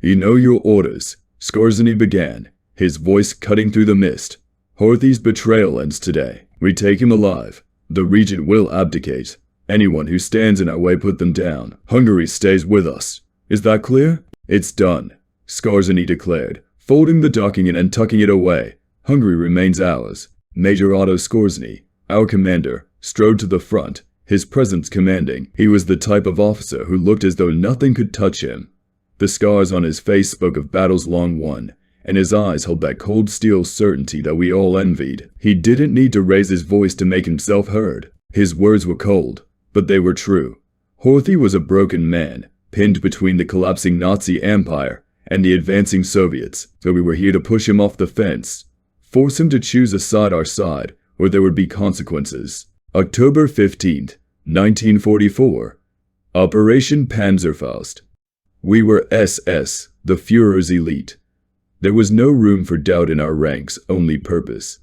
"You know your orders," Skorzeny began, his voice cutting through the mist. "Horthy's betrayal ends today. We take him alive. The Regent will abdicate. Anyone who stands in our way, put them down. Hungary stays with us. Is that clear?" "It's done," Skorzeny declared, folding the document and tucking it away. "Hungary remains ours." Major Otto Skorzeny, our commander, strode to the front, his presence commanding. He was the type of officer who looked as though nothing could touch him. The scars on his face spoke of battles long won, and his eyes held that cold steel certainty that we all envied. He didn't need to raise his voice to make himself heard. His words were cold, but they were true. Horthy was a broken man, pinned between the collapsing Nazi Empire and the advancing Soviets, so we were here to push him off the fence, force him to choose a side, our side, or there would be consequences. October 15th, 1944. Operation Panzerfaust. We were SS, the Führer's elite. There was no room for doubt in our ranks, only purpose.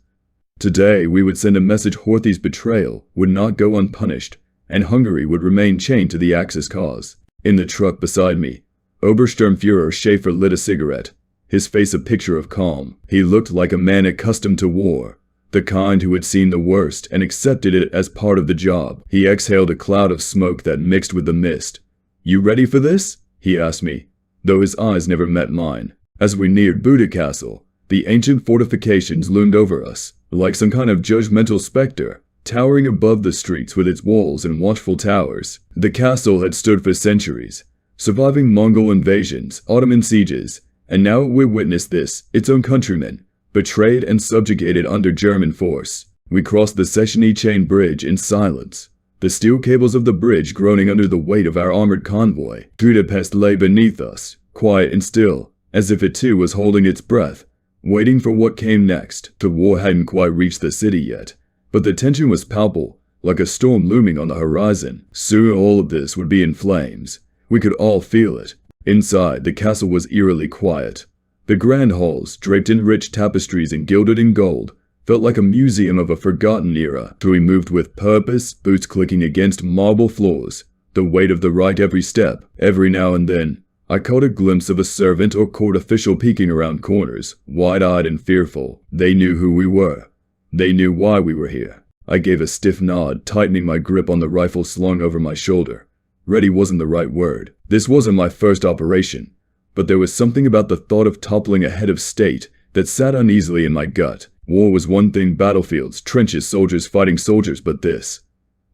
Today we would send a message: Horthy's betrayal would not go unpunished, and Hungary would remain chained to the Axis cause. In the truck beside me, Obersturmführer Schaefer lit a cigarette, his face a picture of calm. He looked like a man accustomed to war, the kind who had seen the worst and accepted it as part of the job. He exhaled a cloud of smoke that mixed with the mist. "You ready for this?" he asked me, though his eyes never met mine. As we neared Buda Castle, the ancient fortifications loomed over us, like some kind of judgmental specter, towering above the streets with its walls and watchful towers. The castle had stood for centuries, surviving Mongol invasions, Ottoman sieges, and now we witnessed this, its own countrymen, betrayed and subjugated under German force. We crossed the Secheny chain bridge in silence, the steel cables of the bridge groaning under the weight of our armored convoy. Budapest lay beneath us, quiet and still, as if it too was holding its breath, waiting for what came next. The war hadn't quite reached the city yet, but the tension was palpable, like a storm looming on the horizon. Soon all of this would be in flames. We could all feel it. Inside, the castle was eerily quiet. The grand halls, draped in rich tapestries and gilded in gold, felt like a museum of a forgotten era. So we moved with purpose, boots clicking against marble floors, the weight of the right every step. Every now and then, I caught a glimpse of a servant or court official peeking around corners, wide-eyed and fearful. They knew who we were. They knew why we were here. I gave a stiff nod, tightening my grip on the rifle slung over my shoulder. Ready wasn't the right word. This wasn't my first operation, but there was something about the thought of toppling a head of state that sat uneasily in my gut. War was one thing, battlefields, trenches, soldiers fighting soldiers, but this.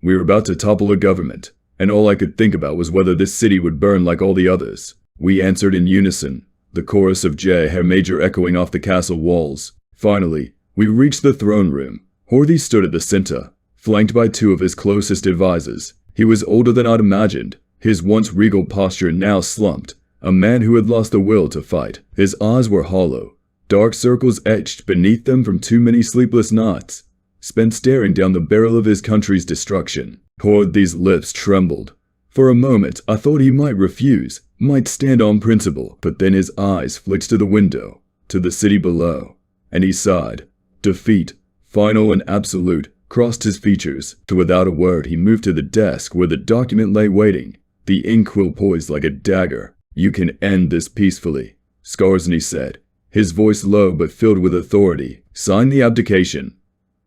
We were about to topple a government, and all I could think about was whether this city would burn like all the others. We answered in unison, the chorus of J. Herr Major echoing off the castle walls. Finally, we reached the throne room. Horthy stood at the center, flanked by two of his closest advisors. He was older than I'd imagined, his once regal posture now slumped, a man who had lost the will to fight. His eyes were hollow, dark circles etched beneath them from too many sleepless nights, spent staring down the barrel of his country's destruction. Horthy's lips trembled. For a moment, I thought he might refuse, might stand on principle, but then his eyes flicked to the window, to the city below, and he sighed. Defeat, final and absolute, crossed his features. Without a word, he moved to the desk where the document lay waiting, the inkwell poised like a dagger. "You can end this peacefully," Skorzeny said, his voice low but filled with authority. "Sign the abdication.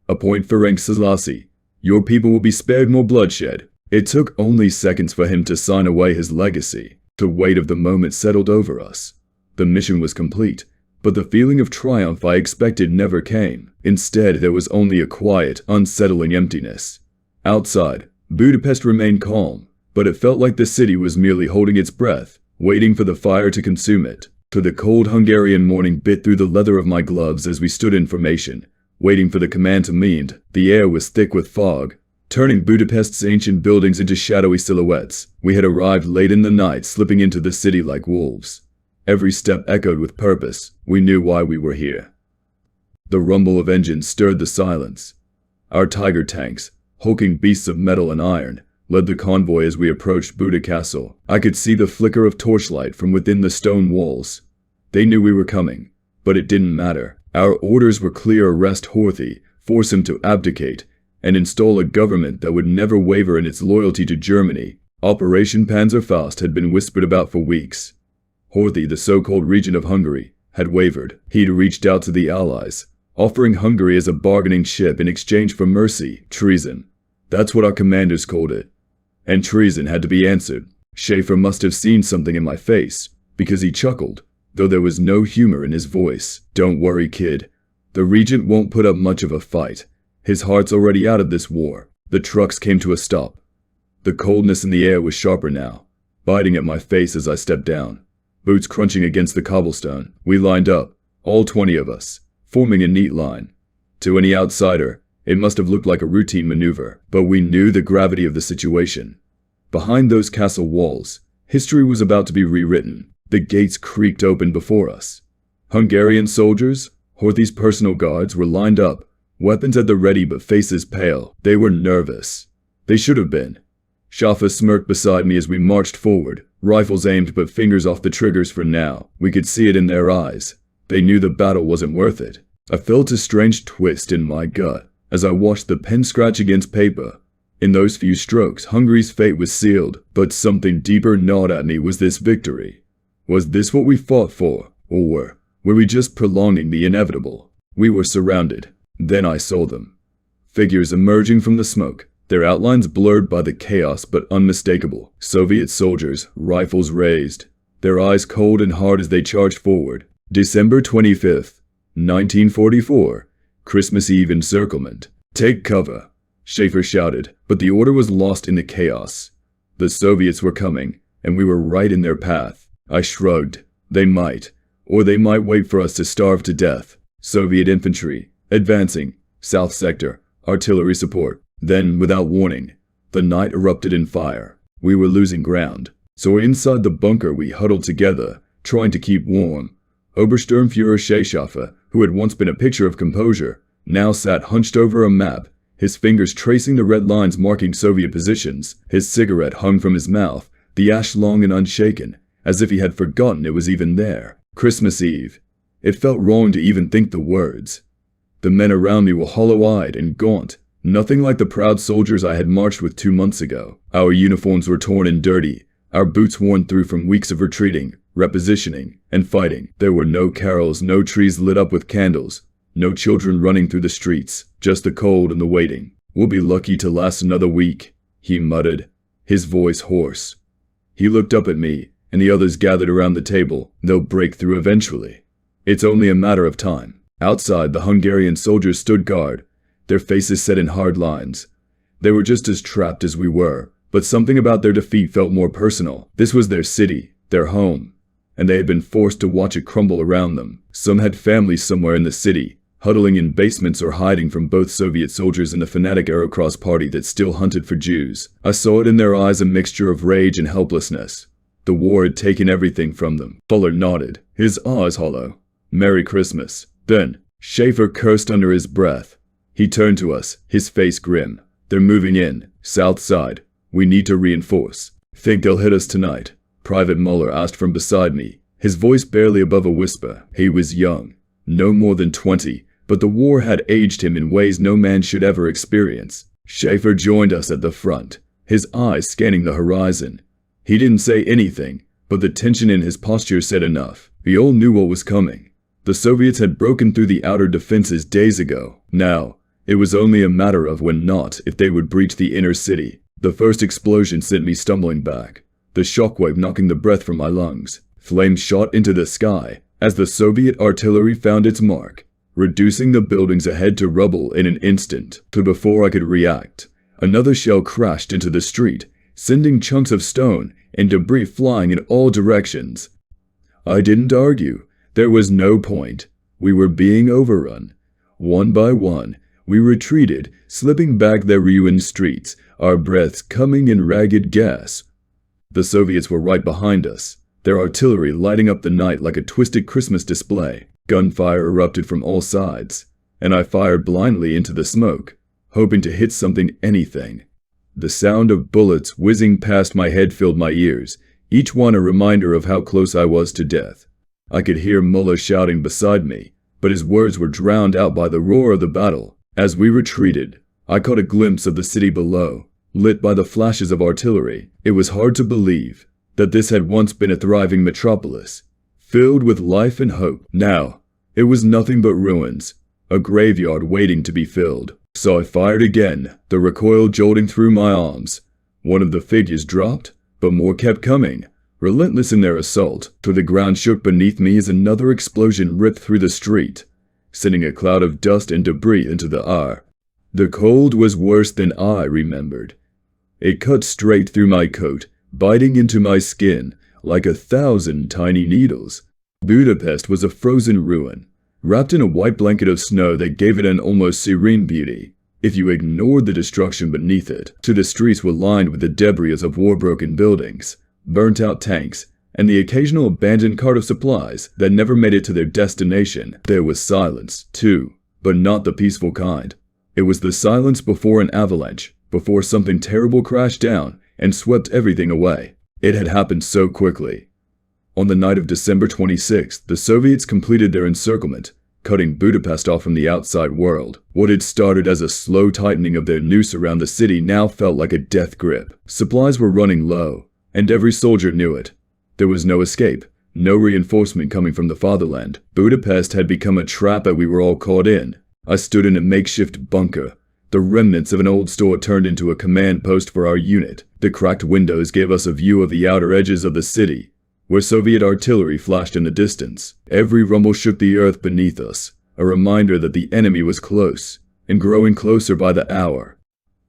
Appoint Ferenc Selassie. Your people will be spared more bloodshed." It took only seconds for him to sign away his legacy. The weight of the moment settled over us. The mission was complete, but the feeling of triumph I expected never came. Instead, there was only a quiet, unsettling emptiness. Outside, Budapest remained calm, but it felt like the city was merely holding its breath, waiting for the fire to consume it. The cold Hungarian morning bit through the leather of my gloves as we stood in formation, waiting for the command to meet. The air was thick with fog, turning Budapest's ancient buildings into shadowy silhouettes. We had arrived late in the night, slipping into the city like wolves. Every step echoed with purpose. We knew why we were here. The rumble of engines stirred the silence. Our tiger tanks, hulking beasts of metal and iron, led the convoy as we approached Buda Castle. I could see the flicker of torchlight from within the stone walls. They knew we were coming, but it didn't matter. Our orders were clear: arrest Horthy, force him to abdicate, and install a government that would never waver in its loyalty to Germany. Operation Panzerfaust had been whispered about for weeks. Horthy, the so-called regent of Hungary, had wavered. He'd reached out to the Allies, offering Hungary as a bargaining chip in exchange for mercy, treason. That's what our commanders called it. And treason had to be answered. Schaefer must have seen something in my face, because he chuckled, though there was no humor in his voice. Don't worry, kid. The regent won't put up much of a fight. His heart's already out of this war. The trucks came to a stop. The coldness in the air was sharper now, biting at my face as I stepped down, boots crunching against the cobblestone. We lined up, all 20 of us, forming a neat line. To any outsider, it must have looked like a routine maneuver, but we knew the gravity of the situation. Behind those castle walls, history was about to be rewritten. The gates creaked open before us. Hungarian soldiers, Horthy's personal guards, were lined up, weapons at the ready but faces pale. They were nervous. They should have been. Schaefer smirked beside me as we marched forward, rifles aimed but fingers off the triggers for now. We could see it in their eyes. They knew the battle wasn't worth it. I felt a strange twist in my gut as I watched the pen scratch against paper. In those few strokes, Hungary's fate was sealed, but something deeper gnawed at me. Was this victory? Was this what we fought for? Or were we just prolonging the inevitable? We were surrounded. Then I saw them. Figures emerging from the smoke, their outlines blurred by the chaos but unmistakable. Soviet soldiers, rifles raised, their eyes cold and hard as they charged forward. December 25th, 1944, Christmas Eve encirclement. Take cover, Schaefer shouted, but the order was lost in the chaos. The Soviets were coming, and we were right in their path. I shrugged. They might, or they might wait for us to starve to death. Soviet infantry, advancing, south sector, artillery support. Then, without warning, the night erupted in fire. We were losing ground. So inside the bunker we huddled together, trying to keep warm. Obersturmfuhrer Schaefer, who had once been a picture of composure, now sat hunched over a map, his fingers tracing the red lines marking Soviet positions. His cigarette hung from his mouth, the ash long and unshaken, as if he had forgotten it was even there. Christmas Eve. It felt wrong to even think the words. The men around me were hollow-eyed and gaunt, nothing like the proud soldiers I had marched with 2 months ago. Our uniforms were torn and dirty, our boots worn through from weeks of retreating, repositioning, and fighting. There were no carols, no trees lit up with candles, no children running through the streets, just the cold and the waiting. We'll be lucky to last another week, he muttered, his voice hoarse. He looked up at me, and the others gathered around the table. They'll break through eventually. It's only a matter of time. Outside, the Hungarian soldiers stood guard, their faces set in hard lines. They were just as trapped as we were, but something about their defeat felt more personal. This was their city, their home, and they had been forced to watch it crumble around them. Some had families somewhere in the city, huddling in basements or hiding from both Soviet soldiers and the fanatic Aerocross party that still hunted for Jews. I saw it in their eyes, a mixture of rage and helplessness. The war had taken everything from them. Fuller nodded, his eyes hollow. Merry Christmas. Then, Schaefer cursed under his breath. He turned to us, his face grim. They're moving in, south side. We need to reinforce. Think they'll hit us tonight? Private Muller asked from beside me, his voice barely above a whisper. He was young, no more than 20, but the war had aged him in ways no man should ever experience. Schaefer joined us at the front, his eyes scanning the horizon. He didn't say anything, but the tension in his posture said enough. We all knew what was coming. The Soviets had broken through the outer defenses days ago. Now, it was only a matter of when, not if, they would breach the inner city. The first explosion sent me stumbling back, the shockwave knocking the breath from my lungs. Flames shot into the sky as the Soviet artillery found its mark, reducing the buildings ahead to rubble in an instant. But before I could react, another shell crashed into the street, sending chunks of stone and debris flying in all directions. I didn't argue. There was no point. We were being overrun. One by one, we retreated, slipping back the ruined streets, our breaths coming in ragged gasps. The Soviets were right behind us, their artillery lighting up the night like a twisted Christmas display. Gunfire erupted from all sides, and I fired blindly into the smoke, hoping to hit something, anything. The sound of bullets whizzing past my head filled my ears, each one a reminder of how close I was to death. I could hear Muller shouting beside me, but his words were drowned out by the roar of the battle. As we retreated, I caught a glimpse of the city below, lit by the flashes of artillery. It was hard to believe, that this had once been a thriving metropolis, filled with life and hope. Now, it was nothing but ruins, a graveyard waiting to be filled. So I fired again, the recoil jolting through my arms. One of the figures dropped, but more kept coming, relentless in their assault, till the ground shook beneath me as another explosion ripped through the street, sending a cloud of dust and debris into the air. The cold was worse than I remembered. It cut straight through my coat, biting into my skin like 1,000 tiny needles. Budapest was a frozen ruin, wrapped in a white blanket of snow that gave it an almost serene beauty, if you ignored the destruction beneath it. The streets were lined with the debris of war-broken buildings, burnt-out tanks, and the occasional abandoned cart of supplies that never made it to their destination. There was silence, too, but not the peaceful kind. It was the silence before an avalanche, before something terrible crashed down and swept everything away. It had happened so quickly. On the night of December 26th, the Soviets completed their encirclement, cutting Budapest off from the outside world. What had started as a slow tightening of their noose around the city now felt like a death grip. Supplies were running low, and every soldier knew it. There was no escape, no reinforcement coming from the fatherland. Budapest had become a trap that we were all caught in. I stood in a makeshift bunker, the remnants of an old store turned into a command post for our unit. The cracked windows gave us a view of the outer edges of the city, where Soviet artillery flashed in the distance. Every rumble shook the earth beneath us, a reminder that the enemy was close, and growing closer by the hour.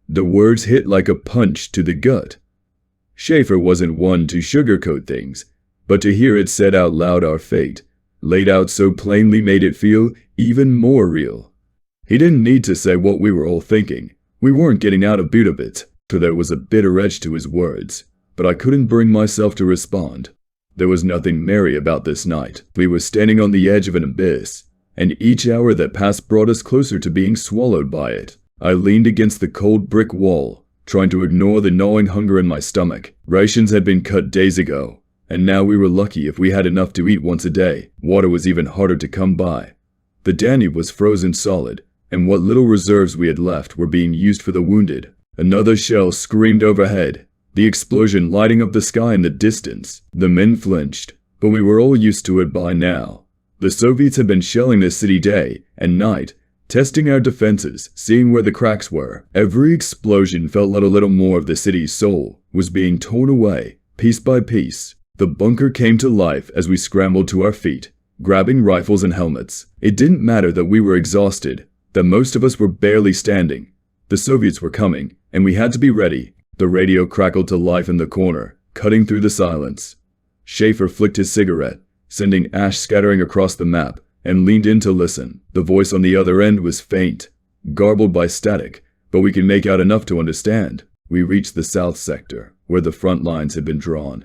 The words hit like a punch to the gut. Schaefer wasn't one to sugarcoat things, but to hear it said out loud, our fate, laid out so plainly, made it feel even more real. He didn't need to say what we were all thinking. We weren't getting out of Budapest, for there was a bitter edge to his words, but I couldn't bring myself to respond. There was nothing merry about this night. We were standing on the edge of an abyss, and each hour that passed brought us closer to being swallowed by it. I leaned against the cold brick wall, trying to ignore the gnawing hunger in my stomach. Rations had been cut days ago, and now we were lucky if we had enough to eat once a day. Water was even harder to come by. The Danube was frozen solid, and what little reserves we had left were being used for the wounded. Another shell screamed overhead, the explosion lighting up the sky in the distance. The men flinched, but we were all used to it by now. The Soviets had been shelling the city day and night, testing our defenses, seeing where the cracks were. Every explosion felt like a little more of the city's soul was being torn away, piece by piece. The bunker came to life as we scrambled to our feet, grabbing rifles and helmets. It didn't matter that we were exhausted, that most of us were barely standing. The Soviets were coming, and we had to be ready. The radio crackled to life in the corner, cutting through the silence. Schaefer flicked his cigarette, sending ash scattering across the map, and leaned in to listen. The voice on the other end was faint, garbled by static, but we could make out enough to understand. We reached the south sector, where the front lines had been drawn.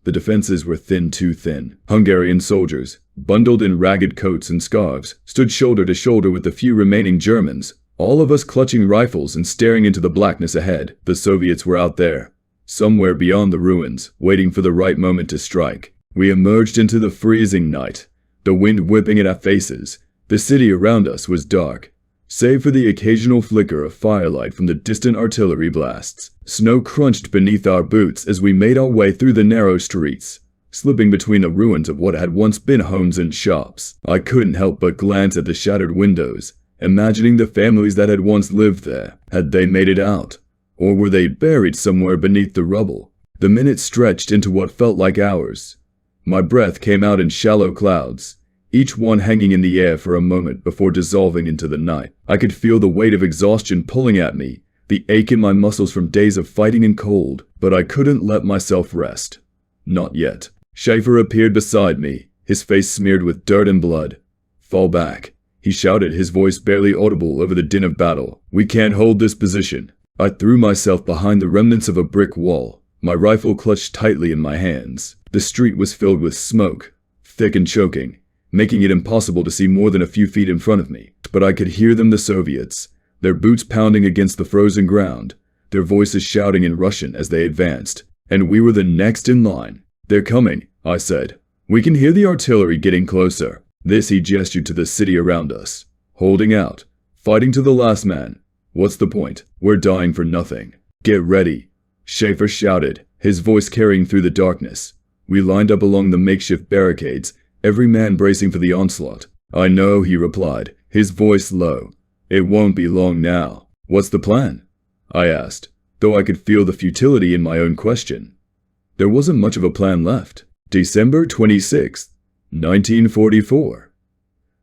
The defenses were thin, too thin. Hungarian soldiers, bundled in ragged coats and scarves, stood shoulder to shoulder with the few remaining Germans, all of us clutching rifles and staring into the blackness ahead. The Soviets were out there, somewhere beyond the ruins, waiting for the right moment to strike. We emerged into the freezing night, the wind whipping at our faces. The city around us was dark, save for the occasional flicker of firelight from the distant artillery blasts. Snow crunched beneath our boots as we made our way through the narrow streets, slipping between the ruins of what had once been homes and shops. I couldn't help but glance at the shattered windows, imagining the families that had once lived there. Had they made it out? Or were they buried somewhere beneath the rubble? The minutes stretched into what felt like hours. My breath came out in shallow clouds, each one hanging in the air for a moment before dissolving into the night. I could feel the weight of exhaustion pulling at me, the ache in my muscles from days of fighting and cold, but I couldn't let myself rest. Not yet. Schaefer appeared beside me, his face smeared with dirt and blood. "Fall back," he shouted, his voice barely audible over the din of battle. "We can't hold this position." I threw myself behind the remnants of a brick wall, my rifle clutched tightly in my hands. The street was filled with smoke, thick and choking, making it impossible to see more than a few feet in front of me. But I could hear them, the Soviets, their boots pounding against the frozen ground, their voices shouting in Russian as they advanced. And we were the next in line. "They're coming," I said. "We can hear the artillery getting closer." This he gestured to the city around us. "Holding out, fighting to the last man. What's the point? We're dying for nothing." "Get ready," Schaefer shouted, his voice carrying through the darkness. We lined up along the makeshift barricades, every man bracing for the onslaught. "I know," he replied, his voice low. "It won't be long now." "What's the plan?" I asked, though I could feel the futility in my own question. There wasn't much of a plan left. December 26th, 1944.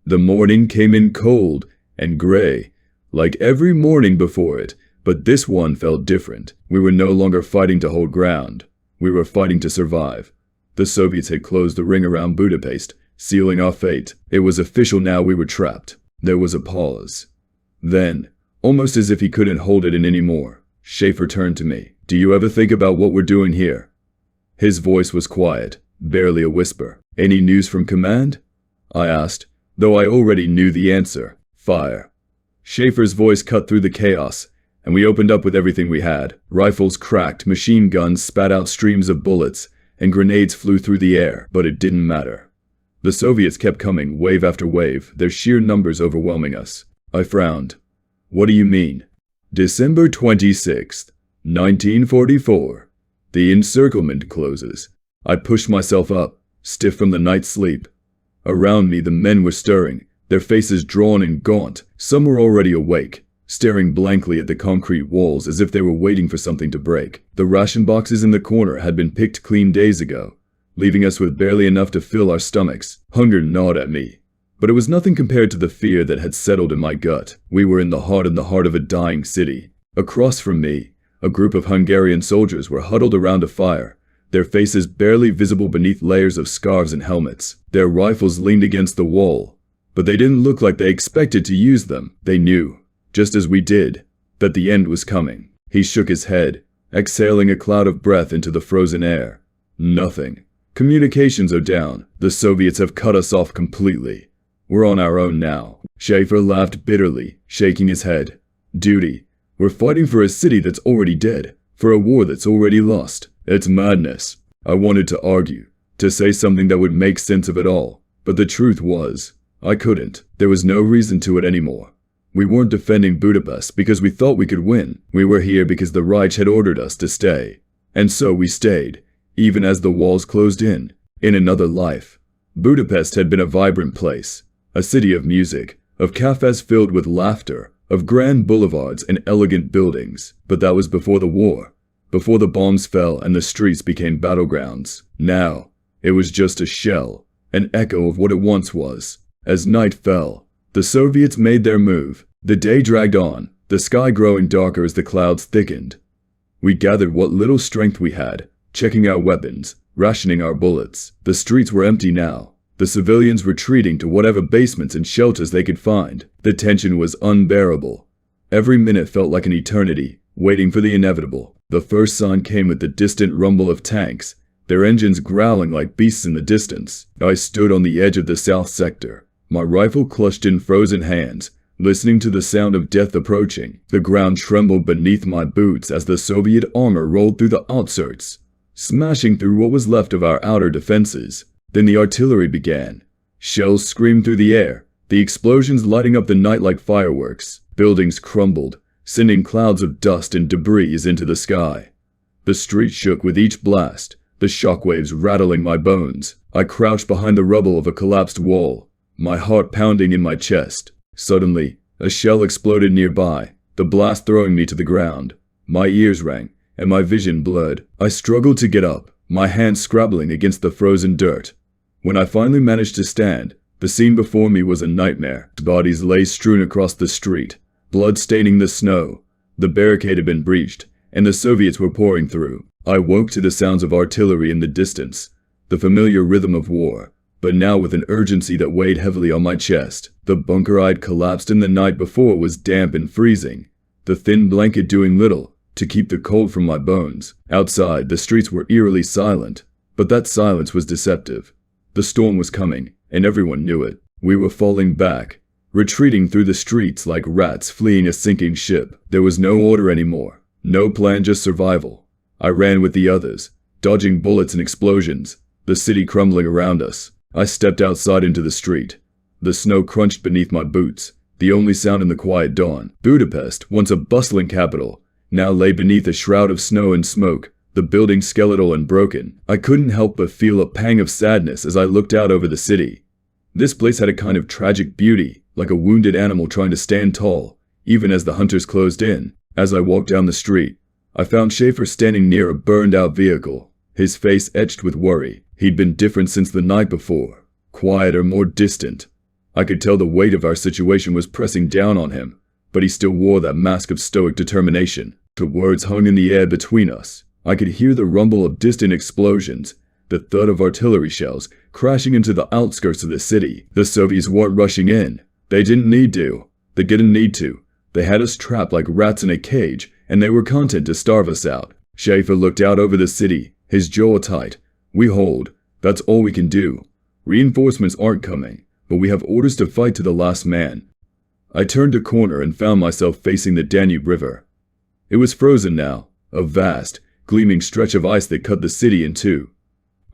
The morning came in cold and gray, like every morning before it, but this one felt different. We were no longer fighting to hold ground. We were fighting to survive. The Soviets had closed the ring around Budapest, sealing our fate. It was official now, we were trapped. There was a pause. Then, almost as if he couldn't hold it in anymore, Schaefer turned to me. "Do you ever think about what we're doing here?" His voice was quiet, barely a whisper. "Any news from command?" I asked, though I already knew the answer. "Fire." Schaefer's voice cut through the chaos, and we opened up with everything we had. Rifles cracked, machine guns spat out streams of bullets, and grenades flew through the air, but it didn't matter. The Soviets kept coming, wave after wave, their sheer numbers overwhelming us. I frowned. "What do you mean?" December 26th, 1944. The encirclement closes. I pushed myself up, stiff from the night's sleep. Around me the men were stirring, their faces drawn and gaunt. Some were already awake, staring blankly at the concrete walls as if they were waiting for something to break. The ration boxes in the corner had been picked clean days ago, leaving us with barely enough to fill our stomachs. Hunger gnawed at me, but it was nothing compared to the fear that had settled in my gut. We were in the heart of a dying city. Across from me, a group of Hungarian soldiers were huddled around a fire, their faces barely visible beneath layers of scarves and helmets. Their rifles leaned against the wall, but they didn't look like they expected to use them. They knew, just as we did, that the end was coming. He shook his head, exhaling a cloud of breath into the frozen air. "Nothing. Communications are down. The Soviets have cut us off completely. We're on our own now." Schaefer laughed bitterly, shaking his head. "Duty. We're fighting for a city that's already dead, for a war that's already lost. It's madness." I wanted to argue, to say something that would make sense of it all, but the truth was, I couldn't. There was no reason to it anymore. We weren't defending Budapest because we thought we could win. We were here because the Reich had ordered us to stay. And so we stayed, even as the walls closed in. In another life, Budapest had been a vibrant place, a city of music, of cafes filled with laughter, of grand boulevards and elegant buildings. But that was before the war, before the bombs fell and the streets became battlegrounds. Now, it was just a shell, an echo of what it once was. As night fell, the Soviets made their move. The day dragged on, the sky growing darker as the clouds thickened. We gathered what little strength we had, checking our weapons, rationing our bullets. The streets were empty now, the civilians retreating to whatever basements and shelters they could find. The tension was unbearable. Every minute felt like an eternity, waiting for the inevitable. The first sign came with the distant rumble of tanks, their engines growling like beasts in the distance. I stood on the edge of the south sector, my rifle clutched in frozen hands, listening to the sound of death approaching. The ground trembled beneath my boots as the Soviet armor rolled through the outskirts, smashing through what was left of our outer defenses. Then the artillery began. Shells screamed through the air, the explosions lighting up the night like fireworks. Buildings crumbled, sending clouds of dust and debris into the sky. The street shook with each blast, the shockwaves rattling my bones. I crouched behind the rubble of a collapsed wall, my heart pounding in my chest. Suddenly, a shell exploded nearby, the blast throwing me to the ground. My ears rang, and my vision blurred. I struggled to get up, my hands scrabbling against the frozen dirt. When I finally managed to stand, the scene before me was a nightmare. Bodies lay strewn across the street, blood staining the snow. The barricade had been breached, and the Soviets were pouring through. I woke to the sounds of artillery in the distance, the familiar rhythm of war, but now with an urgency that weighed heavily on my chest. The bunker I'd collapsed in the night before was damp and freezing, the thin blanket doing little to keep the cold from my bones. Outside, the streets were eerily silent, but that silence was deceptive. The storm was coming, and everyone knew it. We were falling back, retreating through the streets like rats fleeing a sinking ship. There was no order anymore, no plan, just survival. I ran with the others, dodging bullets and explosions, the city crumbling around us. I stepped outside into the street. The snow crunched beneath my boots, the only sound in the quiet dawn. Budapest, once a bustling capital, now lay beneath a shroud of snow and smoke, the building skeletal and broken. I couldn't help but feel a pang of sadness as I looked out over the city. This place had a kind of tragic beauty, like a wounded animal trying to stand tall, even as the hunters closed in. As I walked down the street, I found Schaefer standing near a burned-out vehicle, his face etched with worry. He'd been different since the night before, quieter, more distant. I could tell the weight of our situation was pressing down on him, but he still wore that mask of stoic determination. The words hung in the air between us. I could hear the rumble of distant explosions, the thud of artillery shells crashing into the outskirts of the city. The Soviets weren't rushing in. They didn't need to. They didn't need to. They had us trapped like rats in a cage, and they were content to starve us out. Schaefer looked out over the city, his jaw tight. We hold. That's all we can do. Reinforcements aren't coming, but we have orders to fight to the last man. I turned a corner and found myself facing the Danube River. It was frozen now, a vast, gleaming stretch of ice that cut the city in two.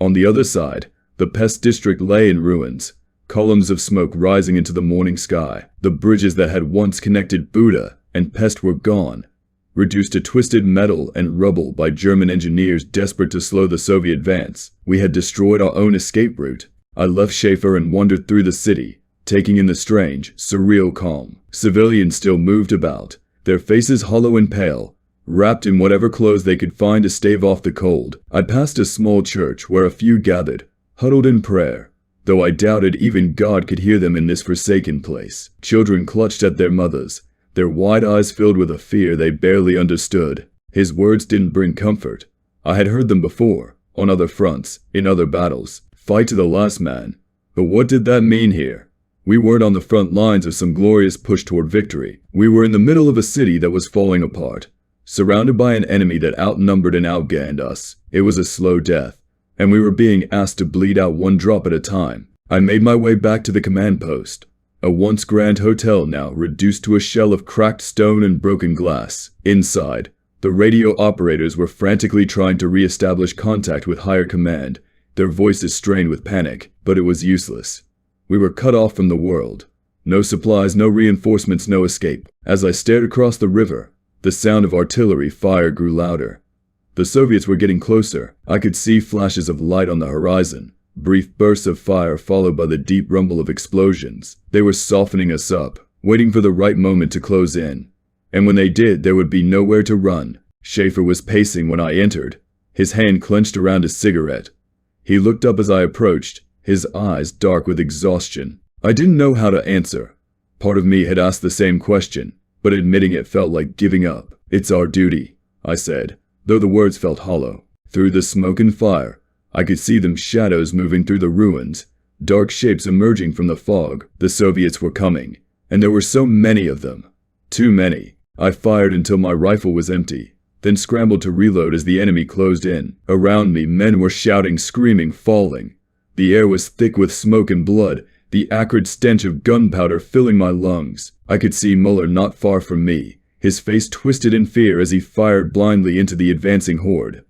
On the other side, the Pest district lay in ruins, columns of smoke rising into the morning sky. The bridges that had once connected Buda and Pest were gone, reduced to twisted metal and rubble by German engineers desperate to slow the Soviet advance. We had destroyed our own escape route. I left Schaefer and wandered through the city, taking in the strange, surreal calm. Civilians still moved about, their faces hollow and pale, wrapped in whatever clothes they could find to stave off the cold. I passed a small church where a few gathered, huddled in prayer, though I doubted even God could hear them in this forsaken place. Children clutched at their mothers, their wide eyes filled with a fear they barely understood. His words didn't bring comfort. I had heard them before, on other fronts, in other battles. Fight to the last man. But what did that mean here? We weren't on the front lines of some glorious push toward victory. We were in the middle of a city that was falling apart, surrounded by an enemy that outnumbered and outgunned us. It was a slow death, and we were being asked to bleed out one drop at a time. I made my way back to the command post, a once grand hotel now reduced to a shell of cracked stone and broken glass. Inside, the radio operators were frantically trying to re-establish contact with higher command, their voices strained with panic, but it was useless. We were cut off from the world. No supplies, no reinforcements, no escape. As I stared across the river, the sound of artillery fire grew louder. The Soviets were getting closer. I could see flashes of light on the horizon, brief bursts of fire followed by the deep rumble of explosions. They were softening us up, waiting for the right moment to close in. And when they did, there would be nowhere to run. Schaefer was pacing when I entered, his hand clenched around his cigarette. He looked up as I approached, his eyes dark with exhaustion. I didn't know how to answer. Part of me had asked the same question, but admitting it felt like giving up. "It's our duty," I said, though the words felt hollow. Through the smoke and fire, I could see them shadows moving through the ruins, dark shapes emerging from the fog. The Soviets were coming, and there were so many of them. Too many. I fired until my rifle was empty, then scrambled to reload as the enemy closed in. Around me, men were shouting, screaming, falling. The air was thick with smoke and blood, the acrid stench of gunpowder filling my lungs. I could see Muller not far from me, his face twisted in fear as he fired blindly into the advancing horde.